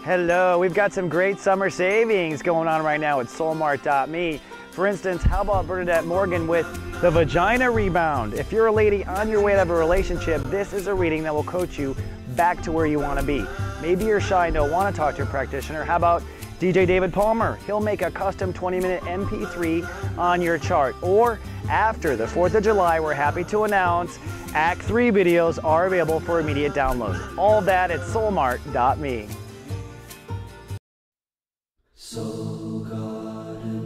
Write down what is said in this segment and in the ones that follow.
Hello, we've got some great summer savings going on right now at Soulart.me. For instance, how about Bernadette Morgan with the Vagina Rebound? If you're a lady on your way to have a relationship, this is a reading that will coach you back to where you want to be. Maybe you're shy and don't want to talk to a practitioner. How about DJ David Palmer? He'll make a custom 20-minute MP3 on your chart. Or after the 4th of July, we're happy to announce Act 3 videos are available for immediate download. All that at Soulart.me. Soul Garden.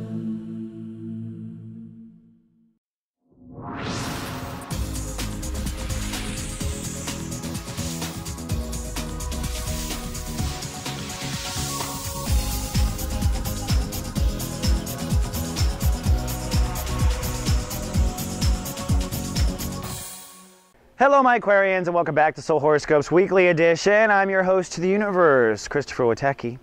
Hello my Aquarians, and welcome back to Soul Horoscopes Weekly Edition. I'm your host to the universe, Christopher Witecki.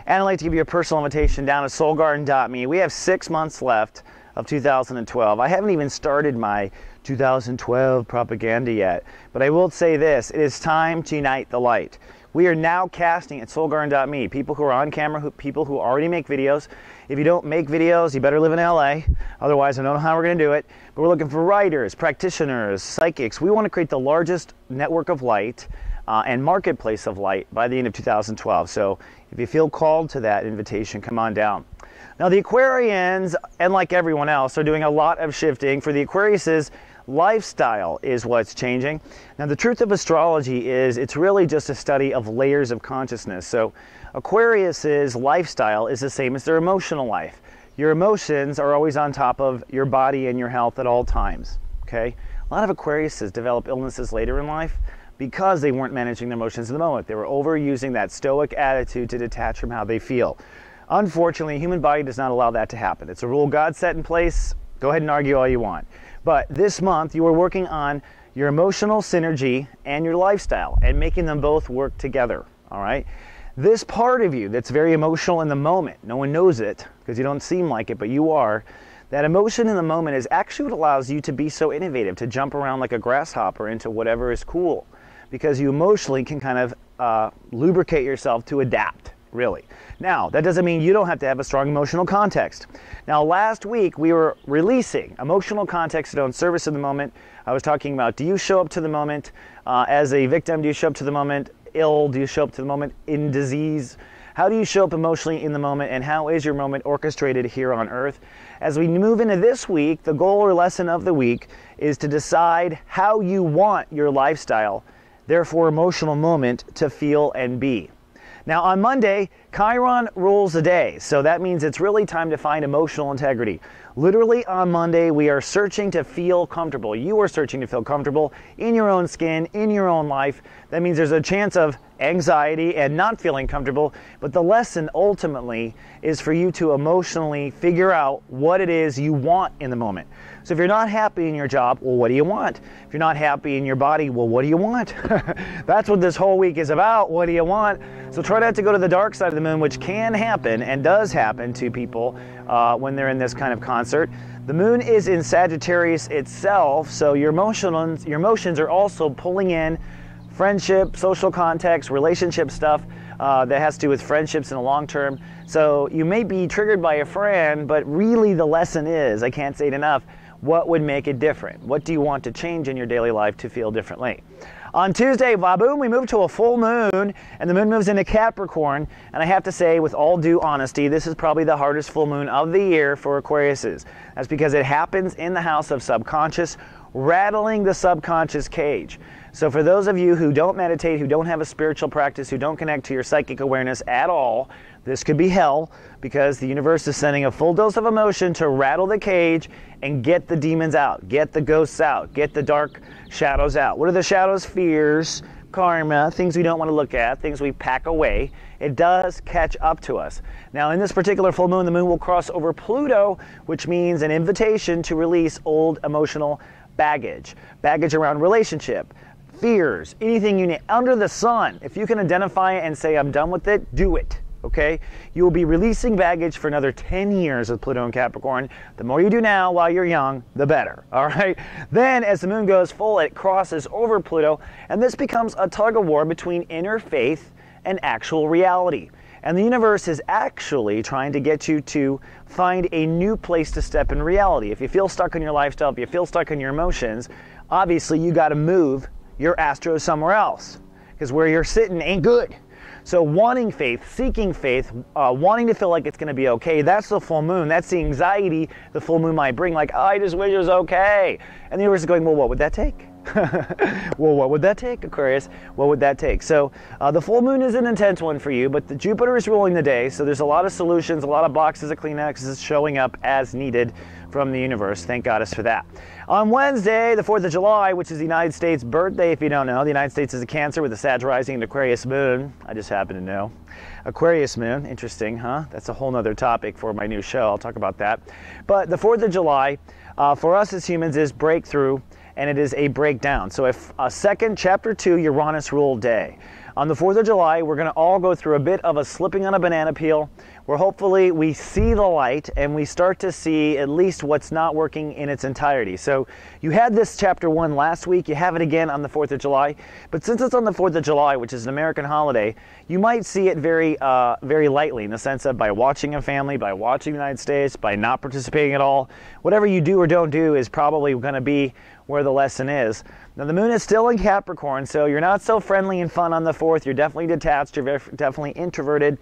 And I'd like to give you a personal invitation down at SoulGarden.me. We have 6 months left of 2012. I haven't even started my 2012 propaganda yet, but I will say this: it is time to unite the light. We are now casting at SoulGarden.me, people who are on camera, people who already make videos. If you don't make videos, you better live in LA. Otherwise, I don't know how we're going to do it. But we're looking for writers, practitioners, psychics. We want to create the largest network of light and marketplace of light by the end of 2012. So if you feel called to that invitation, come on down. Now the Aquarians, and like everyone else, are doing a lot of shifting. For the Aquariuses, lifestyle is what's changing. Now the truth of astrology is it's really just a study of layers of consciousness. So Aquarius's lifestyle is the same as their emotional life. Your emotions are always on top of your body and your health at all times. Okay? A lot of Aquariuses develop illnesses later in life because they weren't managing their emotions in the moment. They were overusing that stoic attitude to detach from how they feel. Unfortunately, the human body does not allow that to happen. It's a rule God set in place. Go ahead and argue all you want. But this month, you are working on your emotional synergy and your lifestyle and making them both work together, all right? This part of you that's very emotional in the moment, no one knows it because you don't seem like it, but you are. That emotion in the moment is actually what allows you to be so innovative, to jump around like a grasshopper into whatever is cool, because you emotionally can kind of lubricate yourself to adapt, really. Now, that doesn't mean you don't have to have a strong emotional context. Now, last week we were releasing emotional context that don't service in the moment. I was talking about, do you show up to the moment as a victim? Do you show up to the moment ill? Do you show up to the moment in disease? How do you show up emotionally in the moment, and how is your moment orchestrated here on Earth? As we move into this week, the goal or lesson of the week is to decide how you want your lifestyle, therefore emotional moment, to feel and be. Now on Monday, Chiron rules the day, so that means it's really time to find emotional integrity. Literally on Monday, we are searching to feel comfortable. You are searching to feel comfortable in your own skin, in your own life. That means there's a chance of anxiety and not feeling comfortable, but the lesson ultimately is for you to emotionally figure out what it is you want in the moment. So if you're not happy in your job, well, what do you want? If you're not happy in your body, well, what do you want? That's what this whole week is about. What do you want? So try not to go to the dark side of the moon, which can happen and does happen to people when they're in this kind of concert. The moon is in Sagittarius itself, so your emotions are also pulling in friendship, social context, relationship stuff that has to do with friendships in the long term. So you may be triggered by a friend, but really the lesson is, I can't say it enough, what would make it different? What do you want to change in your daily life to feel differently? On Tuesday, vaboom, we move to a full moon, and the moon moves into Capricorn. And I have to say, with all due honesty, this is probably the hardest full moon of the year for Aquariuses. That's because it happens in the house of subconscious, rattling the subconscious cage. So for those of you who don't meditate, who don't have a spiritual practice, who don't connect to your psychic awareness at all, this could be hell, because the universe is sending a full dose of emotion to rattle the cage and get the demons out, get the ghosts out, get the dark shadows out. What are the shadows? Fears, karma, things we don't want to look at, things we pack away. It does catch up to us. Now in this particular full moon, the moon will cross over Pluto, which means an invitation to release old emotional baggage. Baggage around relationship, fears, anything you need under the sun. If you can identify it and say, I'm done with it, do it. Okay? You will be releasing baggage for another 10 years with Pluto and Capricorn. The more you do now while you're young, the better. All right? Then as the moon goes full, it crosses over Pluto, and this becomes a tug of war between inner faith and actual reality. And the universe is actually trying to get you to find a new place to step in reality. If you feel stuck in your lifestyle, if you feel stuck in your emotions, obviously you got to move your astro somewhere else, because where you're sitting ain't good. So wanting faith, seeking faith, wanting to feel like it's going to be okay, that's the full moon. That's the anxiety the full moon might bring, like, oh, I just wish it was okay. And the universe is going, well, what would that take? Well, what would that take, Aquarius? What would that take? So the full moon is an intense one for you, but the Jupiter is ruling the day, so there's a lot of solutions, a lot of boxes of Kleenexes showing up as needed from the universe. Thank goddess for that. On Wednesday, the 4th of July, which is the United States birthday, if you don't know, the United States is a Cancer with a Sag rising and Aquarius moon. I just happen to know. Aquarius moon, interesting, huh? That's a whole nother topic for my new show. I'll talk about that. But the 4th of July, for us as humans, is breakthrough, and it is a breakdown. So if a second chapter 2 Uranus ruled day. On the 4th of July, we're going to all go through a bit of a slipping on a banana peel, where hopefully we see the light and we start to see at least what's not working in its entirety. So you had this chapter 1 last week, you have it again on the 4th of July, but since it's on the 4th of July, which is an American holiday, you might see it very lightly, in the sense of by watching a family, by watching the United States, by not participating at all. Whatever you do or don't do is probably going to be where the lesson is. Now the moon is still in Capricorn, so you're not so friendly and fun on the 4th. You're definitely detached, you're definitely introverted.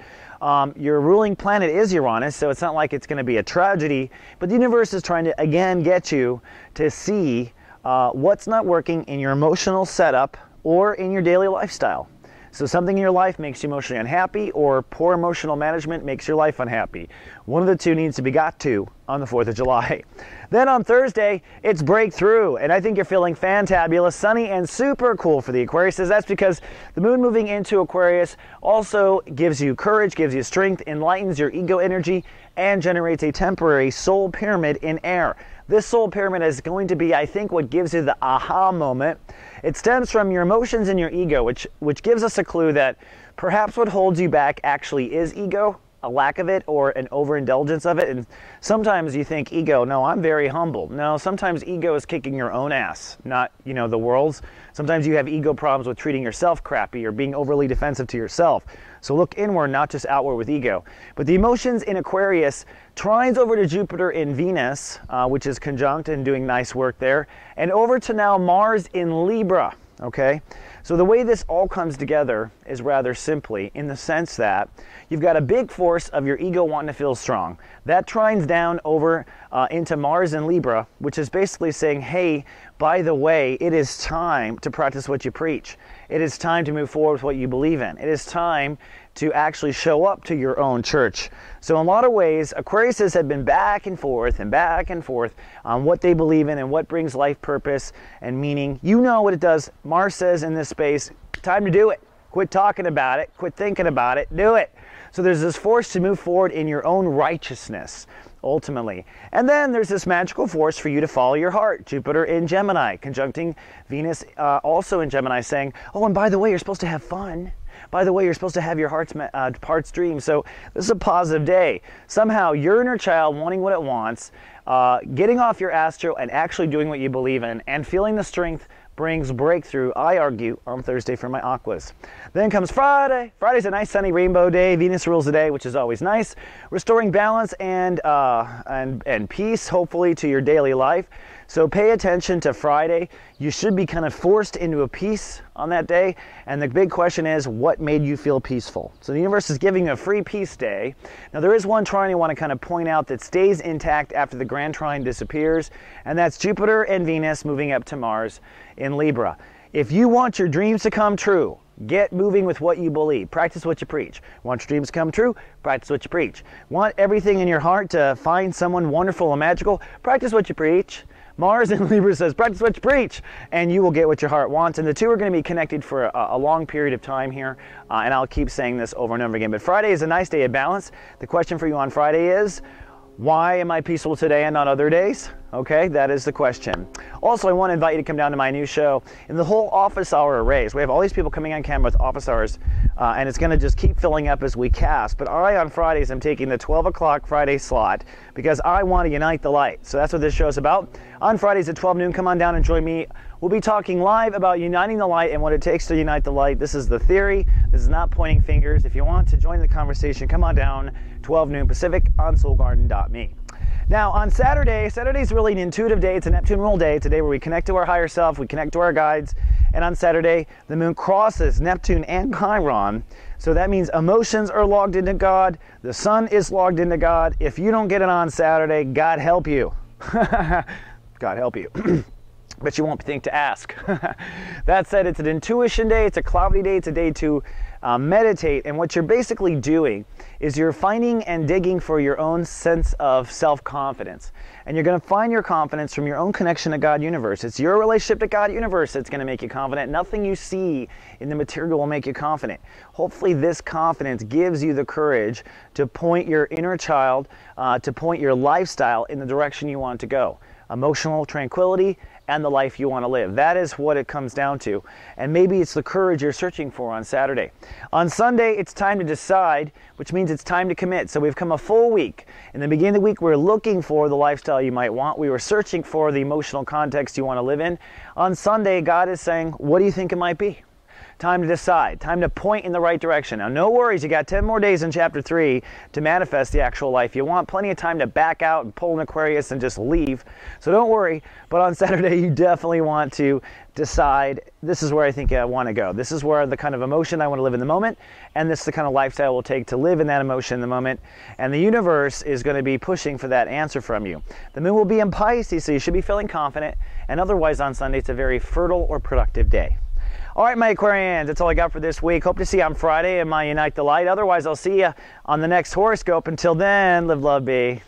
Your ruling planet is Uranus, so it's not like it's going to be a tragedy, but the universe is trying to again get you to see what's not working in your emotional setup or in your daily lifestyle. So something in your life makes you emotionally unhappy, or poor emotional management makes your life unhappy. One of the two needs to be got to on the 4th of July. Then on Thursday, it's breakthrough, and I think you're feeling fantabulous, sunny, and super cool for the Aquariuses. That's because the moon moving into Aquarius also gives you courage, gives you strength, enlightens your ego energy, and generates a temporary soul pyramid in air. This soul pyramid is going to be, I think, what gives you the aha moment. It stems from your emotions and your ego, which gives us a clue that perhaps what holds you back actually is ego, a lack of it, or an overindulgence of it. And sometimes you think ego, no, I'm very humble. No, sometimes ego is kicking your own ass, not, the world's. Sometimes you have ego problems with treating yourself crappy or being overly defensive to yourself. So look inward, not just outward with ego. But the emotions in Aquarius trines over to Jupiter in Venus, which is conjunct and doing nice work there, and over to now Mars in Libra, okay? So the way this all comes together is rather simply in the sense that you've got a big force of your ego wanting to feel strong. That trines down over into Mars in Libra, which is basically saying, hey, by the way, it is time to practice what you preach. It is time to move forward with what you believe in. It is time to actually show up to your own church. So in a lot of ways, Aquariuses have been back and forth on what they believe in and what brings life purpose and meaning. You know what it does. Mars says in this space, time to do it. Quit talking about it. Quit thinking about it. Do it. So there's this force to move forward in your own righteousness, ultimately. And then there's this magical force for you to follow your heart. Jupiter in Gemini, conjuncting Venus also in Gemini, saying, oh, and by the way, you're supposed to have fun. By the way, you're supposed to have your heart's dream. So this is a positive day. Somehow, your inner child wanting what it wants, getting off your astro and actually doing what you believe in, and feeling the strength brings breakthrough, I argue, on Thursday for my aquas. Then comes Friday. Friday's a nice sunny rainbow day. Venus rules the day, which is always nice. Restoring balance and peace, hopefully, to your daily life. So pay attention to Friday. You should be kind of forced into a peace on that day. And the big question is, what made you feel peaceful? So the universe is giving you a free peace day. Now there is one trine I want to kind of point out that stays intact after the grand trine disappears. And that's Jupiter and Venus moving up to Mars in Libra. If you want your dreams to come true, get moving with what you believe. Practice what you preach. Want your dreams to come true? Practice what you preach. Want everything in your heart to find someone wonderful and magical? Practice what you preach. Mars in Libra says, practice what you preach, and you will get what your heart wants. And the two are going to be connected for a long period of time here, and I'll keep saying this over and over again. But Friday is a nice day of balance. The question for you on Friday is, why am I peaceful today and not other days? Okay, that is the question. Also, I want to invite you to come down to my new show in the whole office hour arrays. We have all these people coming on camera with office hours, and it's going to just keep filling up as we cast. But I, on Fridays, I'm taking the 12 o'clock Friday slot because I want to unite the light. So that's what this show is about. On Fridays at 12 noon, come on down and join me. We'll be talking live about uniting the light and what it takes to unite the light. This is the theory. This is not pointing fingers. If you want to join the conversation, come on down, 12 noon Pacific on soulgarden.me. Now, on Saturday's really an intuitive day. It's a Neptune rule day. It's a day where we connect to our higher self, we connect to our guides. And on Saturday, the moon crosses Neptune and Chiron. So that means emotions are logged into God. The sun is logged into God. If you don't get it on Saturday, God help you. God help you. But you won't think to ask. That said, it's an intuition day. It's a cloudy day. It's a day to meditate. And what you're basically doing is you're finding and digging for your own sense of self-confidence. And you're going to find your confidence from your own connection to God universe. It's your relationship to God universe that's going to make you confident. Nothing you see in the material will make you confident. Hopefully this confidence gives you the courage to point your inner child, to point your lifestyle in the direction you want to go. Emotional tranquility and the life you want to live. That is what it comes down to. And maybe it's the courage you're searching for on Saturday. On Sunday, it's time to decide, which means it's time to commit. So we've come a full week. In the beginning of the week, we're looking for the lifestyle you might want. We were searching for the emotional context you want to live in. On Sunday, God is saying, what do you think it might be? Time to decide, time to point in the right direction. Now, no worries, you got 10 more days in chapter 3 to manifest the actual life you want. Plenty of time to back out and pull an Aquarius and just leave. So don't worry, but on Saturday, you definitely want to decide, this is where I think I want to go. This is where the kind of emotion I want to live in the moment, and this is the kind of lifestyle it will take to live in that emotion in the moment. And the universe is going to be pushing for that answer from you. The moon will be in Pisces, so you should be feeling confident. And otherwise, on Sunday, it's a very fertile or productive day. All right, my Aquarians, that's all I got for this week. Hope to see you on Friday in my Unite the Light. Otherwise, I'll see you on the next horoscope. Until then, live, love, be.